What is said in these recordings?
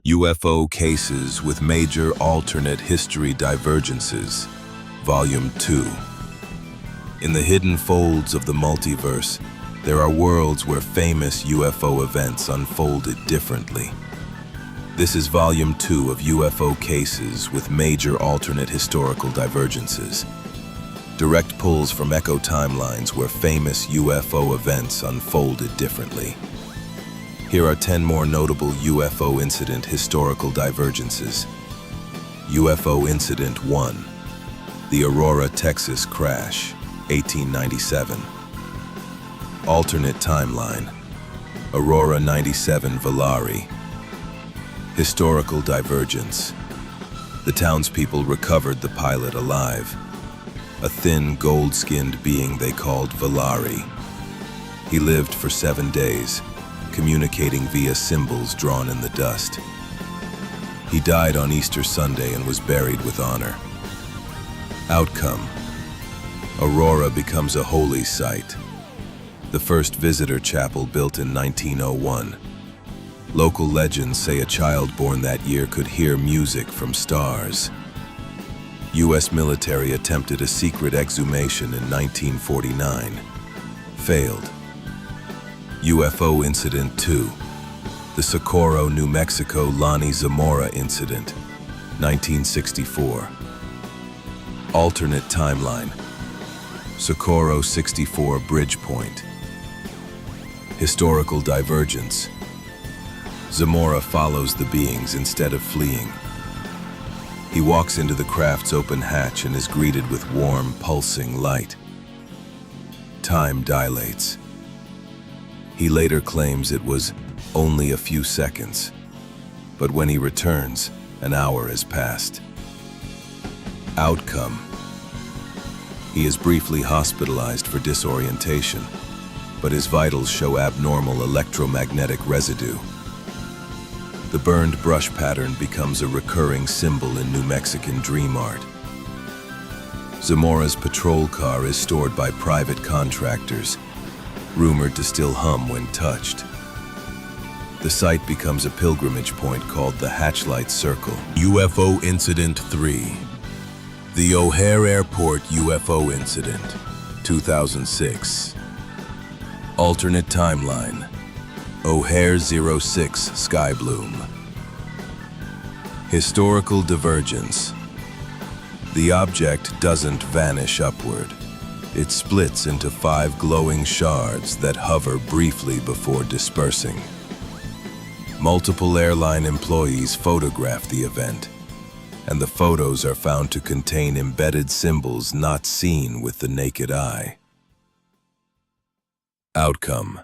UFO Cases with Major Alternate History Divergences, Volume 2. In the hidden folds of the multiverse, there are worlds where famous UFO events unfolded differently. This is Volume 2 of UFO Cases with Major Alternate Historical Divergences. Direct pulls from echo timelines where famous UFO events unfolded differently. Here are 10 more notable UFO incident historical divergences. UFO Incident 1. The Aurora, Texas crash, 1897. Alternate timeline. Aurora 97 Velari. Historical divergence. The townspeople recovered the pilot alive. A thin, gold-skinned being they called Velari. He lived for 7 days, communicating via symbols drawn in the dust. He died on Easter Sunday and was buried with honor. Outcome. Aurora becomes a holy site. The first visitor chapel built in 1901. Local legends say a child born that year could hear music from stars. U.S. military attempted a secret exhumation in 1949. Failed. UFO Incident 2. The Socorro, New Mexico Lonnie Zamora Incident, 1964. Alternate timeline. Socorro 64 Bridgepoint. Historical divergence. Zamora follows the beings instead of fleeing. He walks into the craft's open hatch and is greeted with warm, pulsing light. Time dilates. He later claims it was only a few seconds, but when he returns, an hour has passed. Outcome. He is briefly hospitalized for disorientation, but his vitals show abnormal electromagnetic residue. The burned brush pattern becomes a recurring symbol in New Mexican dream art. Zamora's patrol car is stored by private contractors, rumored to still hum when touched. The site becomes a pilgrimage point called the Hatchlight Circle. UFO Incident 3. The O'Hare Airport UFO Incident, 2006. Alternate timeline. O'Hare 06 Skybloom. Historical divergence. The object doesn't vanish upward. It splits into 5 glowing shards that hover briefly before dispersing. Multiple airline employees photograph the event, and the photos are found to contain embedded symbols not seen with the naked eye. Outcome.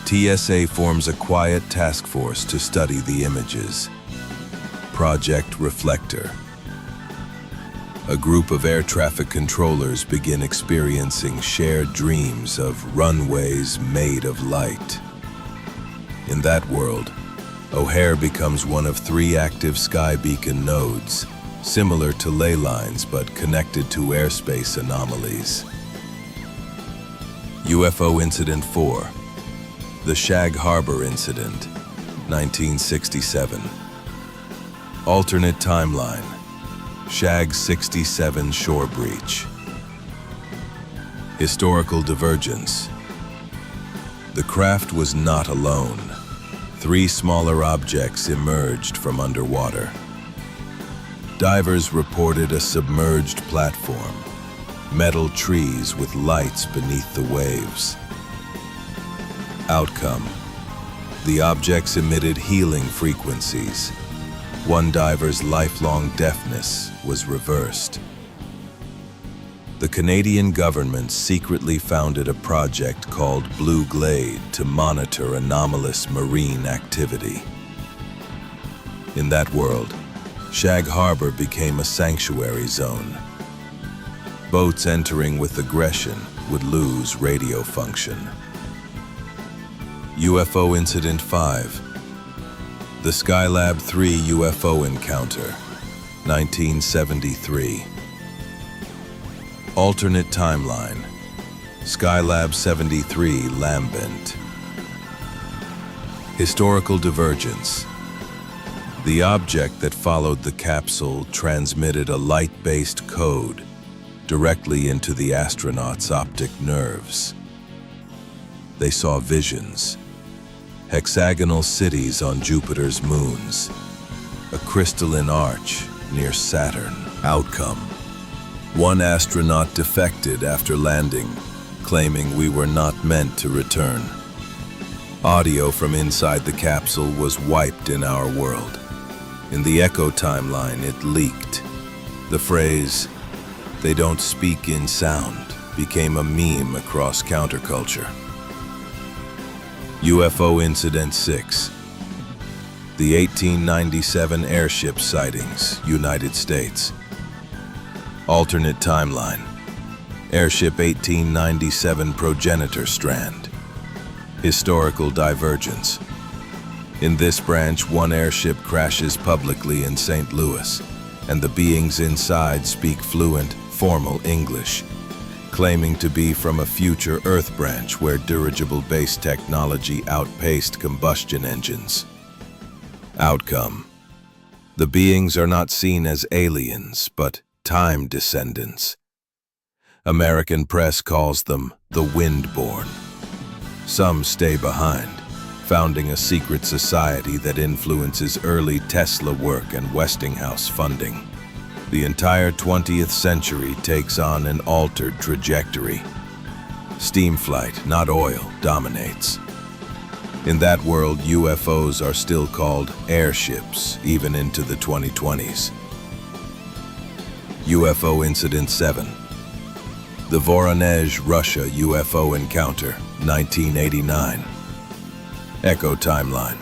TSA forms a quiet task force to study the images. Project Reflector. A group of air traffic controllers begin experiencing shared dreams of runways made of light. In that world, O'Hare becomes one of 3 active sky beacon nodes, similar to ley lines but connected to airspace anomalies. UFO Incident 4. The Shag Harbor Incident, 1967. Alternate timeline. Shag 67 shore breach. Historical divergence. The craft was not alone. 3 smaller objects emerged from underwater. Divers reported a submerged platform, metal trees with lights beneath the waves. Outcome. The objects emitted healing frequencies. One diver's lifelong deafness was reversed. The Canadian government secretly founded a project called Blue Glade to monitor anomalous marine activity. In that world, Shag Harbor became a sanctuary zone. Boats entering with aggression would lose radio function. UFO Incident 5. The Skylab 3 UFO Encounter, 1973. Alternate timeline. Skylab 73 Lambent. Historical divergence. The object that followed the capsule transmitted a light-based code directly into the astronauts' optic nerves. They saw visions, hexagonal cities on Jupiter's moons, a crystalline arch near Saturn. Outcome: one astronaut defected after landing, claiming we were not meant to return. Audio from inside the capsule was wiped in our world. In the Echo timeline, it leaked. The phrase, "They don't speak in sound," became a meme across counterculture. UFO Incident 6. The 1897 Airship sightings, United States. Alternate timeline. Airship 1897 progenitor strand. Historical divergence. In this branch, one airship crashes publicly in St. Louis, and the beings inside speak fluent, formal English, claiming to be from a future Earth branch where dirigible-based technology outpaced combustion engines. Outcome: the beings are not seen as aliens, but time descendants. American press calls them the Windborn. Some stay behind, founding a secret society that influences early Tesla work and Westinghouse funding. The entire 20th century takes on an altered trajectory. Steamflight, not oil, dominates. In that world, UFOs are still called airships, even into the 2020s. UFO Incident 7. The Voronezh, Russia UFO encounter, 1989. Echo timeline.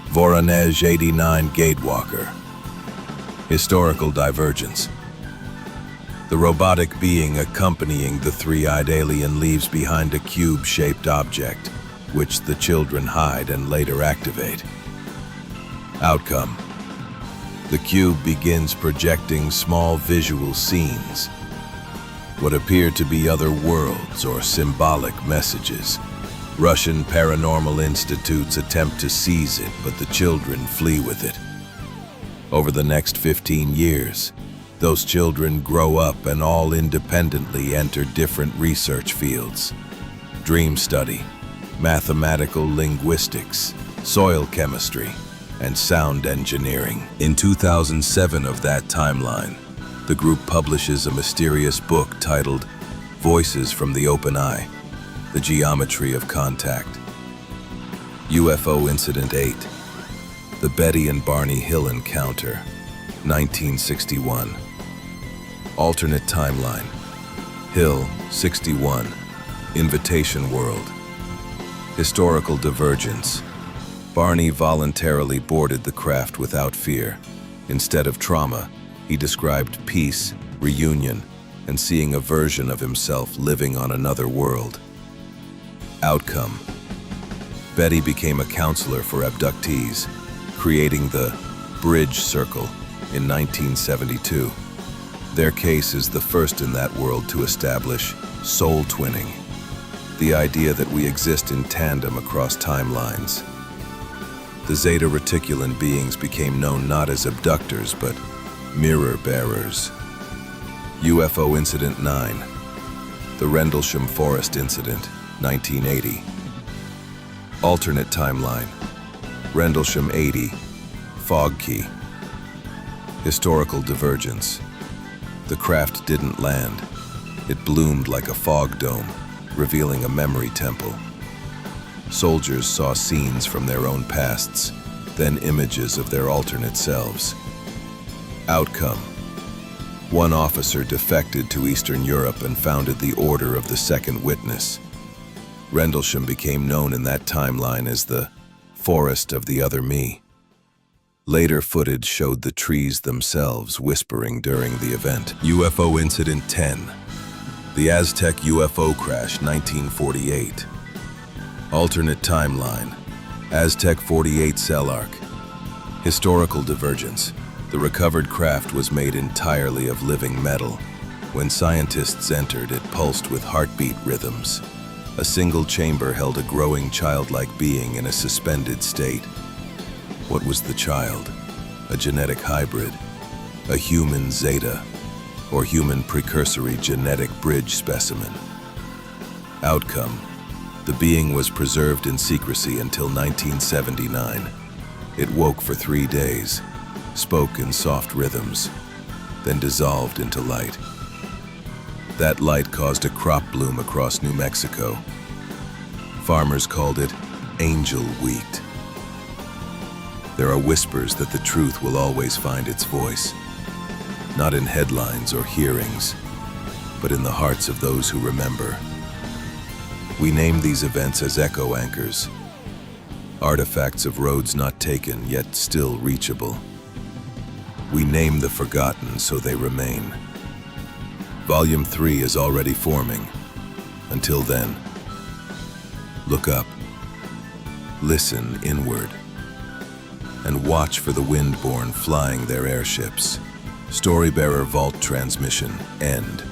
Voronezh 89 Gatewalker. Historical divergence. The robotic being accompanying the three-eyed alien leaves behind a cube-shaped object, which the children hide and later activate. Outcome: the cube begins projecting small visual scenes, what appear to be other worlds or symbolic messages. Russian paranormal institutes attempt to seize it, but the children flee with it. Over the next 15 years, those children grow up and all independently enter different research fields: dream study, mathematical linguistics, soil chemistry, and sound engineering. In 2007 of that timeline, the group publishes a mysterious book titled Voices from the Open Eye: The Geometry of Contact. UFO Incident 8. The Betty and Barney Hill Encounter, 1961. Alternate timeline. Hill, 61. Invitation World. Historical divergence. Barney voluntarily boarded the craft without fear. Instead of trauma, he described peace, reunion, and seeing a version of himself living on another world. Outcome: Betty became a counselor for abductees, creating the Bridge Circle in 1972. Their case is the first in that world to establish soul twinning, the idea that we exist in tandem across timelines. The Zeta Reticulan beings became known not as abductors, but mirror bearers. UFO Incident 9. The Rendlesham Forest Incident, 1980. Alternate timeline. Rendlesham 80. Fog Key. Historical divergence. The craft didn't land. It bloomed like a fog dome, revealing a memory temple. Soldiers saw scenes from their own pasts, then images of their alternate selves. Outcome: one officer defected to Eastern Europe and founded the Order of the Second Witness. Rendlesham became known in that timeline as the Forest of the Other Me. Later footage showed the trees themselves whispering during the event. UFO Incident 10. The Aztec UFO crash, 1948. Alternate timeline. Aztec 48 cell arc. Historical divergence. The recovered craft was made entirely of living metal. When scientists entered, it pulsed with heartbeat rhythms. A single chamber held a growing childlike being in a suspended state. What was the child? A genetic hybrid? A human zeta? Or human precursory genetic bridge specimen? Outcome: the being was preserved in secrecy until 1979. It woke for 3 days, spoke in soft rhythms, then dissolved into light. That light caused a crop bloom across New Mexico. Farmers called it Angel Wheat. There are whispers that the truth will always find its voice, not in headlines or hearings, but in the hearts of those who remember. We name these events as echo anchors, artifacts of roads not taken yet still reachable. We name the forgotten so they remain. Volume 3 is already forming. Until then, look up, listen inward, and watch for the Windborn flying their airships. Storybearer Vault Transmission End.